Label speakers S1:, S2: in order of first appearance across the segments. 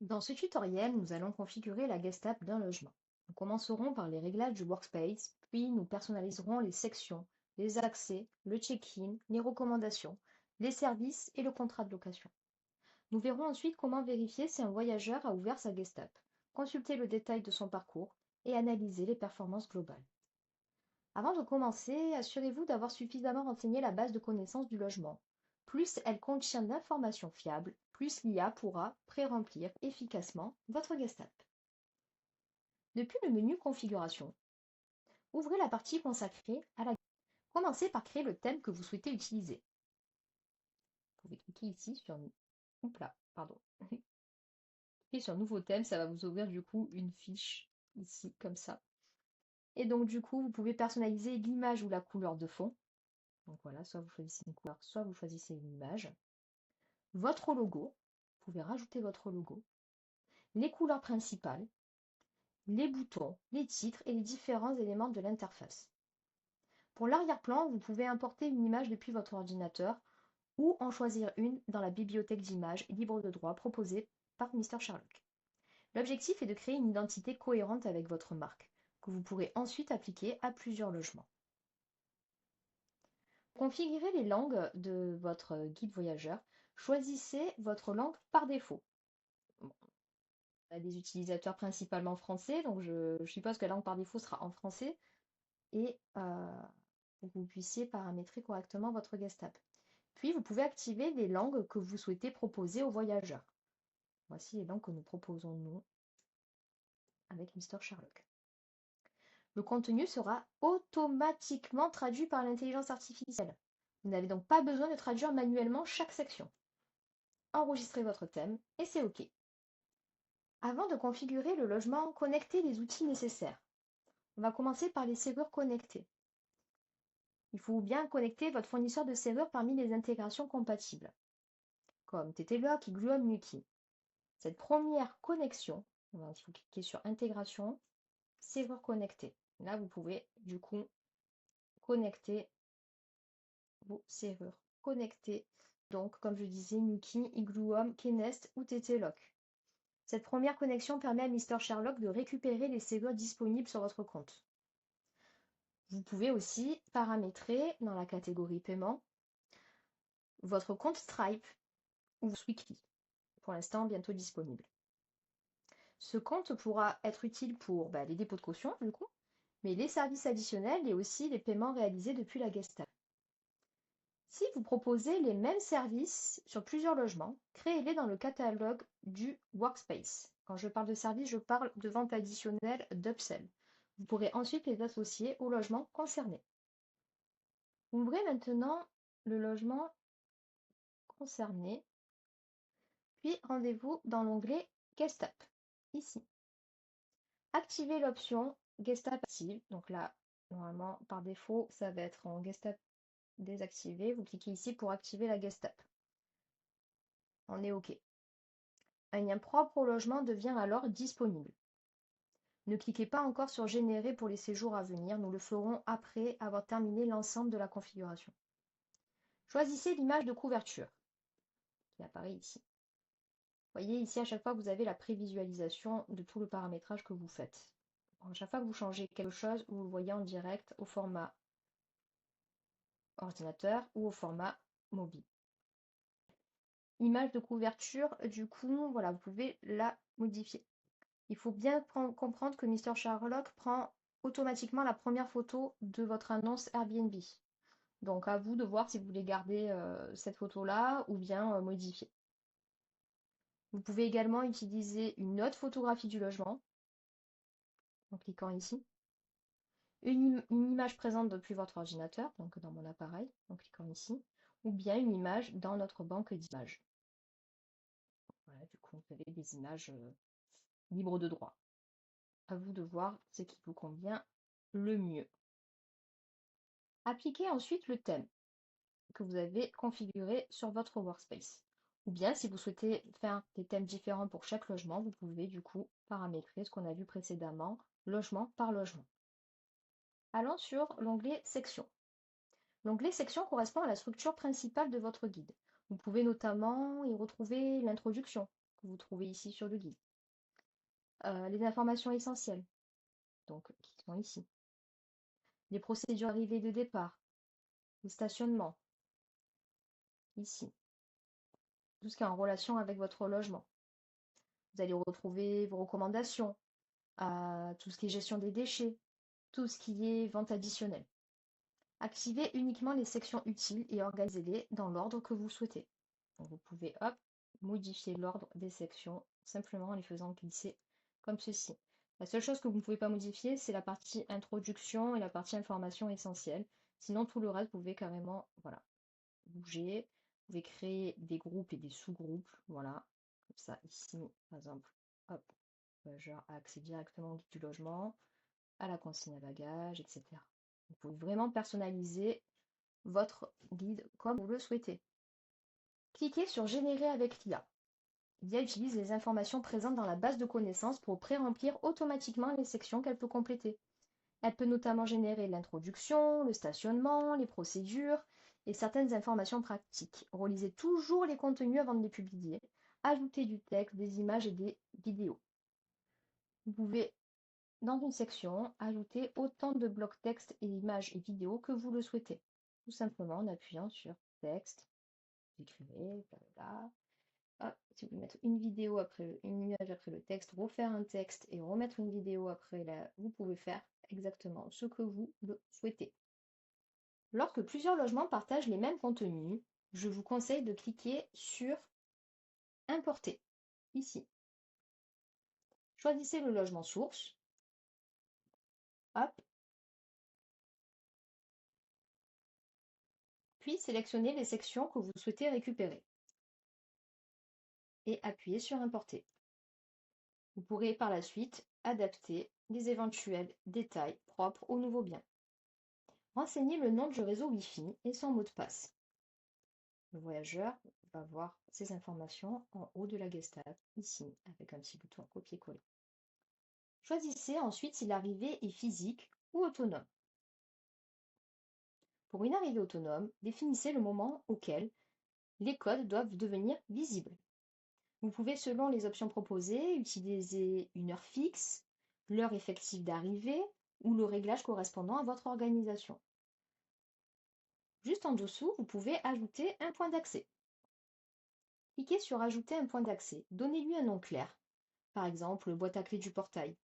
S1: Dans ce tutoriel, nous allons configurer la guest app d'un logement. Nous commencerons par les réglages du workspace, puis nous personnaliserons les sections, les accès, le check-in, les recommandations, les services et le contrat de location. Nous verrons ensuite comment vérifier si un voyageur a ouvert sa guest app, consulter le détail de son parcours et analyser les performances globales. Avant de commencer, assurez-vous d'avoir suffisamment renseigné la base de connaissances du logement. Plus elle contient d'informations fiables, plus l'IA pourra pré-remplir efficacement votre guest app. Depuis le menu Configuration, ouvrez la partie consacrée à la. Commencez par créer le thème que vous souhaitez utiliser. Vous pouvez cliquer ici sur. Oups là, pardon. Cliquez sur Nouveau thème, ça va vous ouvrir du coup une fiche ici, comme ça. Et donc du coup, vous pouvez personnaliser l'image ou la couleur de fond. Donc voilà, soit vous choisissez une couleur, soit vous choisissez une image. Votre logo, vous pouvez rajouter votre logo. Les couleurs principales, les boutons, les titres et les différents éléments de l'interface. Pour l'arrière-plan, vous pouvez importer une image depuis votre ordinateur ou en choisir une dans la bibliothèque d'images libre de droit proposée par Mr. Sherlock. L'objectif est de créer une identité cohérente avec votre marque, que vous pourrez ensuite appliquer à plusieurs logements. Configurez les langues de votre guide voyageur. Choisissez votre langue par défaut. Bon, on a des utilisateurs principalement français, donc je suppose que la langue par défaut sera en français et pour que vous puissiez paramétrer correctement votre guest app. Puis vous pouvez activer les langues que vous souhaitez proposer aux voyageurs. Voici les langues que nous proposons nous avec Mr. Sherlock. Le contenu sera automatiquement traduit par l'intelligence artificielle. Vous n'avez donc pas besoin de traduire manuellement chaque section. Enregistrez votre thème et c'est OK. Avant de configurer le logement, connectez les outils nécessaires. On va commencer par les serrures connectées. Il faut bien connecter votre fournisseur de serrures parmi les intégrations compatibles, comme TTLock, Igluon, Nuki. Cette première connexion, il faut cliquer sur Intégration, serrure connectée. Là, vous pouvez du coup connecter vos serrures connectées. Donc, comme je disais, Nuki, Igluon, Knest ou TTLock. Cette première connexion permet à Mr. Sherlock de récupérer les serrures disponibles sur votre compte. Vous pouvez aussi paramétrer dans la catégorie paiement votre compte Stripe ou Sweekly, pour l'instant bientôt disponible. Ce compte pourra être utile pour les dépôts de caution, du coup, mais les services additionnels et aussi les paiements réalisés depuis la guest app. Si vous proposez les mêmes services sur plusieurs logements, créez-les dans le catalogue du Workspace. Quand je parle de services, je parle de vente additionnelle, d'upsell. Vous pourrez ensuite les associer au logement concerné. Ouvrez maintenant le logement concerné, puis rendez-vous dans l'onglet Guest App, ici. Activez l'option Guest App active. Donc là, normalement, par défaut, ça va être en Guest App désactivé. Vous cliquez ici pour activer la Guest App. On est OK. Un lien propre au logement devient alors disponible. Ne cliquez pas encore sur Générer pour les séjours à venir. Nous le ferons après avoir terminé l'ensemble de la configuration. Choisissez l'image de couverture qui apparaît ici. Voyez ici, à chaque fois, vous avez la prévisualisation de tout le paramétrage que vous faites. À chaque fois que vous changez quelque chose, vous le voyez en direct au format ordinateur ou au format mobile. Image de couverture, du coup, voilà, vous pouvez la modifier. Il faut bien comprendre que Mr. Sherlock prend automatiquement la première photo de votre annonce Airbnb. Donc à vous de voir si vous voulez garder cette photo-là ou bien modifier. Vous pouvez également utiliser une autre photographie du logement en cliquant ici. Une image présente depuis votre ordinateur, donc dans mon appareil, en cliquant ici, ou bien une image dans notre banque d'images. Voilà, du coup, vous avez des images libres de droit. À vous de voir ce qui vous convient le mieux. Appliquez ensuite le thème que vous avez configuré sur votre workspace. Ou bien, si vous souhaitez faire des thèmes différents pour chaque logement, vous pouvez du coup paramétrer ce qu'on a vu précédemment, logement par logement. Allons sur l'onglet Section. L'onglet Section correspond à la structure principale de votre guide. Vous pouvez notamment y retrouver l'introduction, que vous trouvez ici sur le guide. Les informations essentielles, donc qui sont ici. Les procédures d'arrivée et de départ, le stationnement, ici. Tout ce qui est en relation avec votre logement. Vous allez retrouver vos recommandations, tout ce qui est gestion des déchets, tout ce qui est vente additionnelle. Activez uniquement les sections utiles et organisez-les dans l'ordre que vous souhaitez. Donc vous pouvez modifier l'ordre des sections simplement en les faisant glisser comme ceci. La seule chose que vous ne pouvez pas modifier, c'est la partie introduction et la partie information essentielle. Sinon, tout le reste, vous pouvez carrément bouger. Vous pouvez créer des groupes et des sous-groupes. Voilà, comme ça, ici, par exemple, hop, genre accès directement au guide du logement, à la consigne à bagages, etc. Vous pouvez vraiment personnaliser votre guide comme vous le souhaitez. Cliquez sur Générer avec l'IA. L'IA utilise les informations présentes dans la base de connaissances pour pré-remplir automatiquement les sections qu'elle peut compléter. Elle peut notamment générer l'introduction, le stationnement, les procédures et certaines informations pratiques. Relisez toujours les contenus avant de les publier. Ajoutez du texte, des images et des vidéos. Vous pouvez, dans une section, ajouter autant de blocs texte et images et vidéos que vous le souhaitez. Tout simplement en appuyant sur texte, vous écrivez, blablabla. Si vous voulez mettre une vidéo après une image après le texte, refaire un texte et remettre une vidéo après vous pouvez faire exactement ce que vous le souhaitez. Lorsque plusieurs logements partagent les mêmes contenus, je vous conseille de cliquer sur Importer, ici. Choisissez le logement source. Hop. Puis sélectionnez les sections que vous souhaitez récupérer. Et appuyez sur Importer. Vous pourrez par la suite adapter les éventuels détails propres au nouveau bien. Renseignez le nom du réseau Wi-Fi et son mot de passe. Le voyageur va voir ces informations en haut de la Gestapo, ici, avec un petit bouton copier-coller. Choisissez ensuite si l'arrivée est physique ou autonome. Pour une arrivée autonome, définissez le moment auquel les codes doivent devenir visibles. Vous pouvez, selon les options proposées, utiliser une heure fixe, l'heure effective d'arrivée ou le réglage correspondant à votre organisation. Juste en dessous, vous pouvez ajouter un point d'accès. Cliquez sur Ajouter un point d'accès. Donnez-lui un nom clair, par exemple boîte à clé du portail.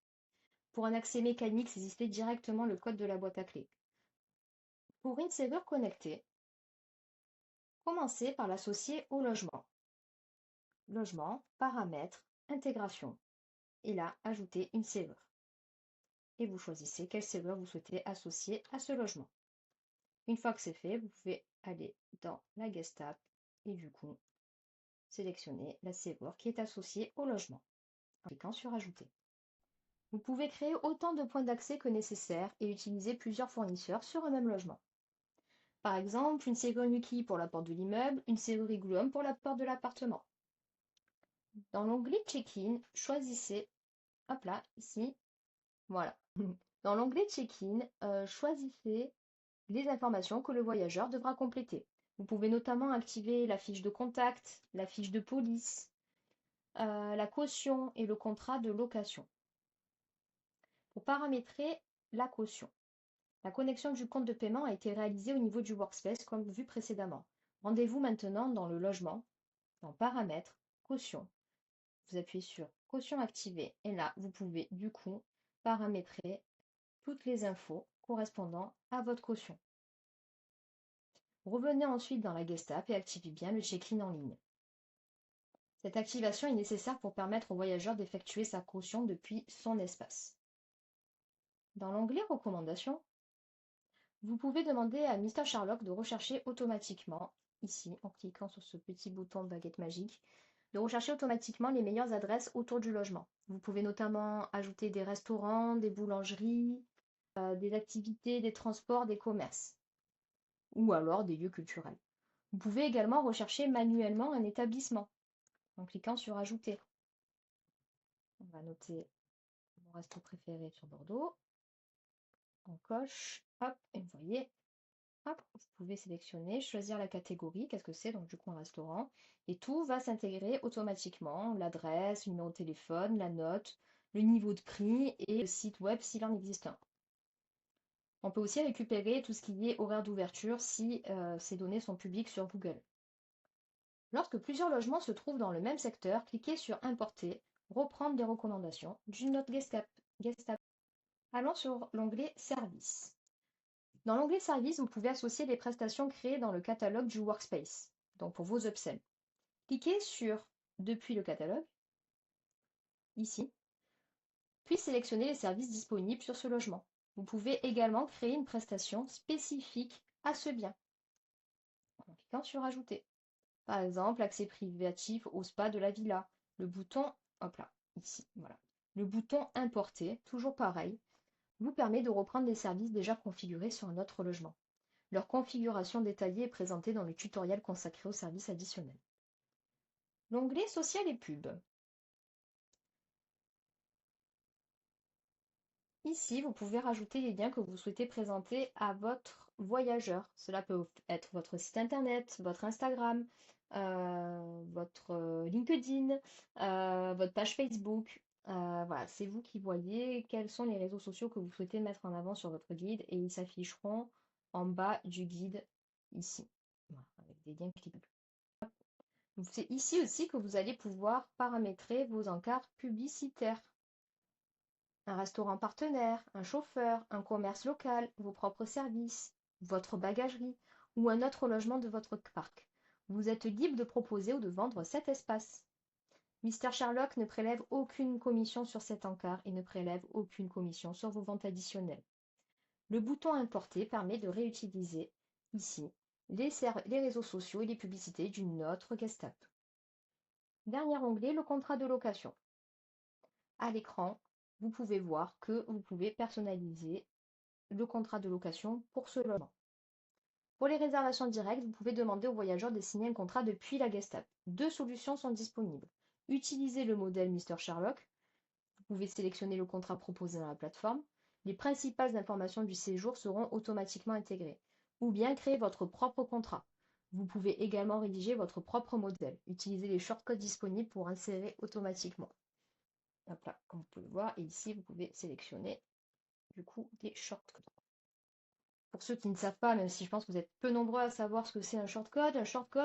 S1: Pour un accès mécanique, saisissez directement le code de la boîte à clé. Pour une serrure connectée, commencez par l'associer au logement. Logement, paramètres, intégration. Et là, ajoutez une serrure. Et vous choisissez quelle serrure vous souhaitez associer à ce logement. Une fois que c'est fait, vous pouvez aller dans la Gestapo et du coup, sélectionner la serrure qui est associée au logement en cliquant sur Ajouter. Vous pouvez créer autant de points d'accès que nécessaire et utiliser plusieurs fournisseurs sur un même logement. Par exemple, une serrure Nuki pour la porte de l'immeuble, une serrure Igloom pour la porte de l'appartement. Dans l'onglet Check-in, choisissez, hop là, ici, voilà. Dans l'onglet Check-in, choisissez les informations que le voyageur devra compléter. Vous pouvez notamment activer la fiche de contact, la fiche de police, la caution et le contrat de location. Pour paramétrer la caution, la connexion du compte de paiement a été réalisée au niveau du workspace comme vu précédemment. Rendez-vous maintenant dans le logement, dans Paramètres, Caution. Vous appuyez sur Caution activée et là, vous pouvez du coup paramétrer toutes les infos correspondant à votre caution. Revenez ensuite dans la Gestapo et activez bien le check-in en ligne. Cette activation est nécessaire pour permettre au voyageur d'effectuer sa caution depuis son espace. Dans l'onglet Recommandations, vous pouvez demander à Mr Sherlock de rechercher automatiquement, ici en cliquant sur ce petit bouton de baguette magique, de rechercher automatiquement les meilleures adresses autour du logement. Vous pouvez notamment ajouter des restaurants, des boulangeries, des activités, des transports, des commerces, ou alors des lieux culturels. Vous pouvez également rechercher manuellement un établissement en cliquant sur Ajouter. On va noter mon resto préféré sur Bordeaux. On coche, hop, et vous voyez, Hop, vous pouvez sélectionner, choisir la catégorie, qu'est-ce que c'est, donc du coup un restaurant, et tout va s'intégrer automatiquement, l'adresse, le numéro de téléphone, la note, le niveau de prix et le site web s'il en existe un. On peut aussi récupérer tout ce qui est horaire d'ouverture si ces données sont publiques sur Google. Lorsque plusieurs logements se trouvent dans le même secteur, cliquez sur Importer, reprendre les recommandations du Note Guest App. Allons sur l'onglet Services. Dans l'onglet Services, vous pouvez associer les prestations créées dans le catalogue du Workspace, donc pour vos upsells. Cliquez sur Depuis le catalogue, ici, puis sélectionnez les services disponibles sur ce logement. Vous pouvez également créer une prestation spécifique à ce bien en cliquant sur Ajouter. Par exemple, accès privatif au spa de la villa. Le bouton, hop là, ici, voilà. Le bouton Importer, toujours pareil, vous permet de reprendre les services déjà configurés sur un autre logement. Leur configuration détaillée est présentée dans le tutoriel consacré aux services additionnels. L'onglet Social et pub. Ici, vous pouvez rajouter les liens que vous souhaitez présenter à votre voyageur. Cela peut être votre site internet, votre Instagram, votre LinkedIn, votre page Facebook. Voilà, c'est vous qui voyez quels sont les réseaux sociaux que vous souhaitez mettre en avant sur votre guide et ils s'afficheront en bas du guide ici, voilà, avec des liens cliquables. C'est ici aussi que vous allez pouvoir paramétrer vos encarts publicitaires. Un restaurant partenaire, un chauffeur, un commerce local, vos propres services, votre bagagerie ou un autre logement de votre parc. Vous êtes libre de proposer ou de vendre cet espace. Mister Sherlock ne prélève aucune commission sur cet encart et ne prélève aucune commission sur vos ventes additionnelles. Le bouton Importer permet de réutiliser ici les réseaux sociaux et les publicités d'une autre guest app. Dernier onglet, le contrat de location. À l'écran, vous pouvez voir que vous pouvez personnaliser le contrat de location pour ce logement. Pour les réservations directes, vous pouvez demander aux voyageurs de signer un contrat depuis la guest app. Deux solutions sont disponibles. Utilisez le modèle Mister Sherlock. Vous pouvez sélectionner le contrat proposé dans la plateforme. Les principales informations du séjour seront automatiquement intégrées. Ou bien créer votre propre contrat. Vous pouvez également rédiger votre propre modèle. Utilisez les shortcodes disponibles pour insérer automatiquement. Hop là, comme vous pouvez le voir, et ici vous pouvez sélectionner du coup des shortcodes. Pour ceux qui ne savent pas, même si je pense que vous êtes peu nombreux à savoir ce que c'est un shortcode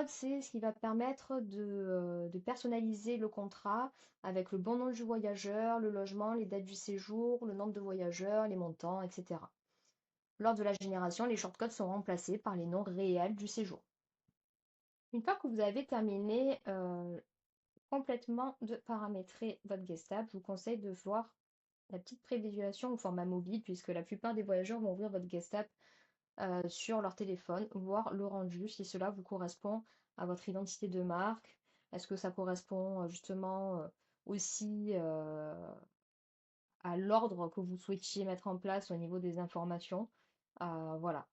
S1: c'est ce qui va permettre de personnaliser le contrat avec le bon nom du voyageur, le logement, les dates du séjour, le nombre de voyageurs, les montants, etc. Lors de la génération, les shortcodes sont remplacés par les noms réels du séjour. Une fois que vous avez terminé complètement de paramétrer votre guest app, je vous conseille de voir la petite prévisualisation au format mobile, puisque la plupart des voyageurs vont ouvrir votre guest app sur leur téléphone, voir le rendu, si cela vous correspond à votre identité de marque. Est-ce que ça correspond justement aussi à l'ordre que vous souhaitiez mettre en place au niveau des informations. Voilà,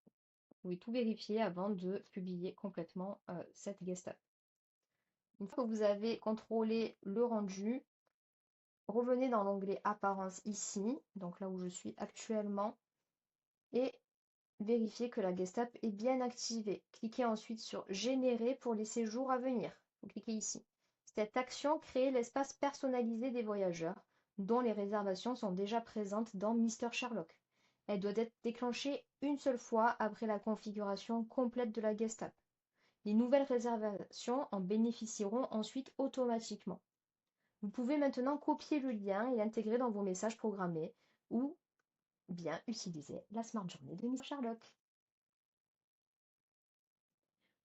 S1: vous pouvez tout vérifier avant de publier complètement cette guest app. Une fois que vous avez contrôlé le rendu, revenez dans l'onglet Apparence ici, donc là où je suis actuellement, et vérifiez que la guest app est bien activée. Cliquez ensuite sur Générer pour les séjours à venir. Vous cliquez ici. Cette action crée l'espace personnalisé des voyageurs, dont les réservations sont déjà présentes dans Mister Sherlock. Elle doit être déclenchée une seule fois après la configuration complète de la guest app. Les nouvelles réservations en bénéficieront ensuite automatiquement. Vous pouvez maintenant copier le lien et l'intégrer dans vos messages programmés ou bien utiliser la Smart Journée de Mister Sherlock.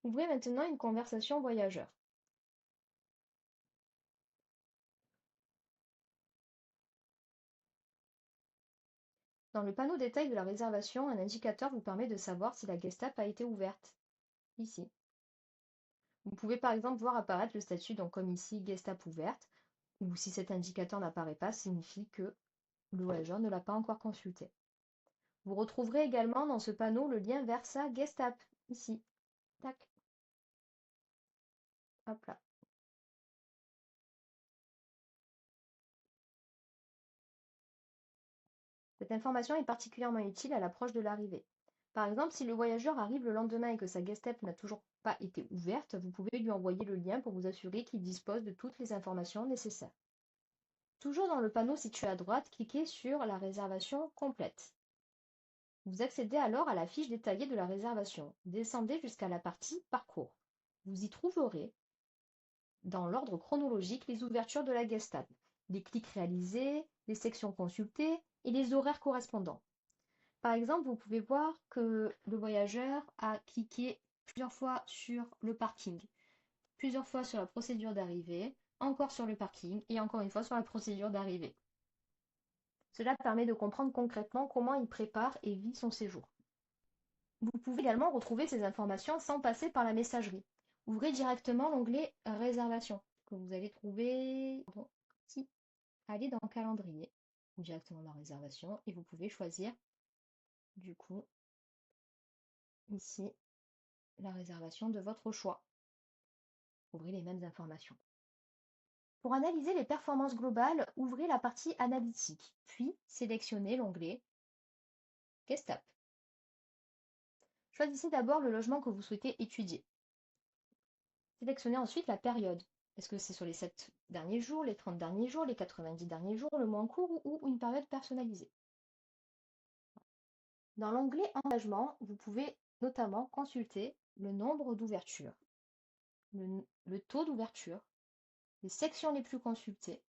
S1: Ouvrez maintenant une conversation voyageur. Dans le panneau détail de la réservation, un indicateur vous permet de savoir si la guest app a été ouverte. Ici. Vous pouvez par exemple voir apparaître le statut, donc comme ici, guest app ouverte, ou si cet indicateur n'apparaît pas, signifie que le voyageur ne l'a pas encore consulté. Vous retrouverez également dans ce panneau le lien vers sa guest app, ici. Tac. Hop là. Cette information est particulièrement utile à l'approche de l'arrivée. Par exemple, si le voyageur arrive le lendemain et que sa guest app n'a toujours pas été ouverte, vous pouvez lui envoyer le lien pour vous assurer qu'il dispose de toutes les informations nécessaires. Toujours dans le panneau situé à droite, cliquez sur la réservation complète. Vous accédez alors à la fiche détaillée de la réservation. Descendez jusqu'à la partie Parcours. Vous y trouverez, dans l'ordre chronologique, les ouvertures de la guest app, les clics réalisés, les sections consultées et les horaires correspondants. Par exemple, vous pouvez voir que le voyageur a cliqué plusieurs fois sur le parking, plusieurs fois sur la procédure d'arrivée, encore sur le parking et encore une fois sur la procédure d'arrivée. Cela permet de comprendre concrètement comment il prépare et vit son séjour. Vous pouvez également retrouver ces informations sans passer par la messagerie. Ouvrez directement l'onglet Réservation que vous allez trouver ici. Allez dans Calendrier ou directement dans Réservation et vous pouvez choisir du coup ici la réservation de votre choix. Ouvrez les mêmes informations. Pour analyser les performances globales, ouvrez la partie Analytique, puis sélectionnez l'onglet Guest App. Choisissez d'abord le logement que vous souhaitez étudier. Sélectionnez ensuite la période. Est-ce que c'est sur les 7 derniers jours, les 30 derniers jours, les 90 derniers jours, le mois en cours ou une période personnalisée? Dans l'onglet Engagement, vous pouvez notamment consulter le nombre d'ouvertures, le taux d'ouverture, les sections les plus consultées,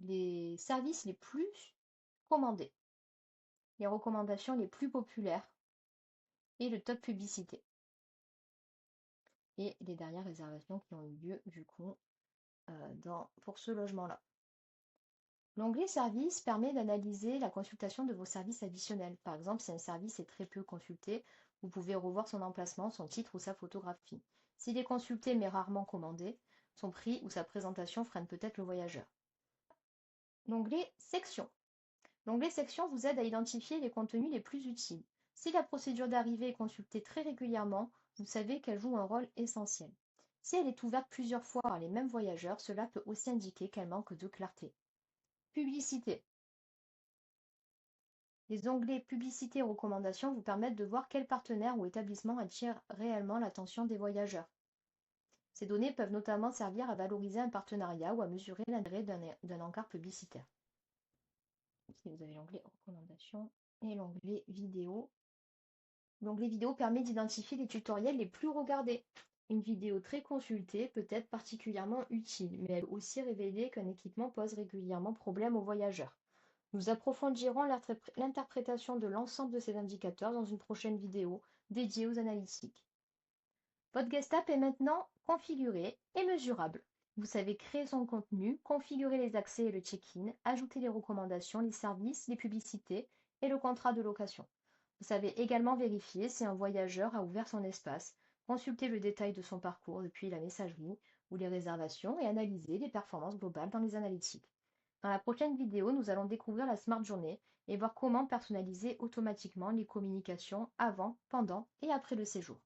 S1: les services les plus commandés, les recommandations les plus populaires et le top publicité. Et les dernières réservations qui ont eu lieu du coup pour ce logement-là. L'onglet Services permet d'analyser la consultation de vos services additionnels. Par exemple, si un service est très peu consulté, vous pouvez revoir son emplacement, son titre ou sa photographie. S'il est consulté mais rarement commandé, son prix ou sa présentation freine peut-être le voyageur. L'onglet Sections. L'onglet Sections vous aide à identifier les contenus les plus utiles. Si la procédure d'arrivée est consultée très régulièrement, vous savez qu'elle joue un rôle essentiel. Si elle est ouverte plusieurs fois par les mêmes voyageurs, cela peut aussi indiquer qu'elle manque de clarté. Publicité. Les onglets Publicité et recommandations vous permettent de voir quel partenaire ou établissement attire réellement l'attention des voyageurs. Ces données peuvent notamment servir à valoriser un partenariat ou à mesurer l'intérêt d'un encart publicitaire. Ici, vous avez l'onglet Recommandations et l'onglet Vidéo. L'onglet Vidéo permet d'identifier les tutoriels les plus regardés. Une vidéo très consultée peut être particulièrement utile, mais elle peut aussi révéler qu'un équipement pose régulièrement problème aux voyageurs. Nous approfondirons l'interprétation de l'ensemble de ces indicateurs dans une prochaine vidéo dédiée aux analytiques. Votre guest app est maintenant configuré et mesurable. Vous savez créer son contenu, configurer les accès et le check-in, ajouter les recommandations, les services, les publicités et le contrat de location. Vous savez également vérifier si un voyageur a ouvert son espace, consulter le détail de son parcours depuis la messagerie ou les réservations et analyser les performances globales dans les analytiques. Dans la prochaine vidéo, nous allons découvrir la Smart Journée et voir comment personnaliser automatiquement les communications avant, pendant et après le séjour.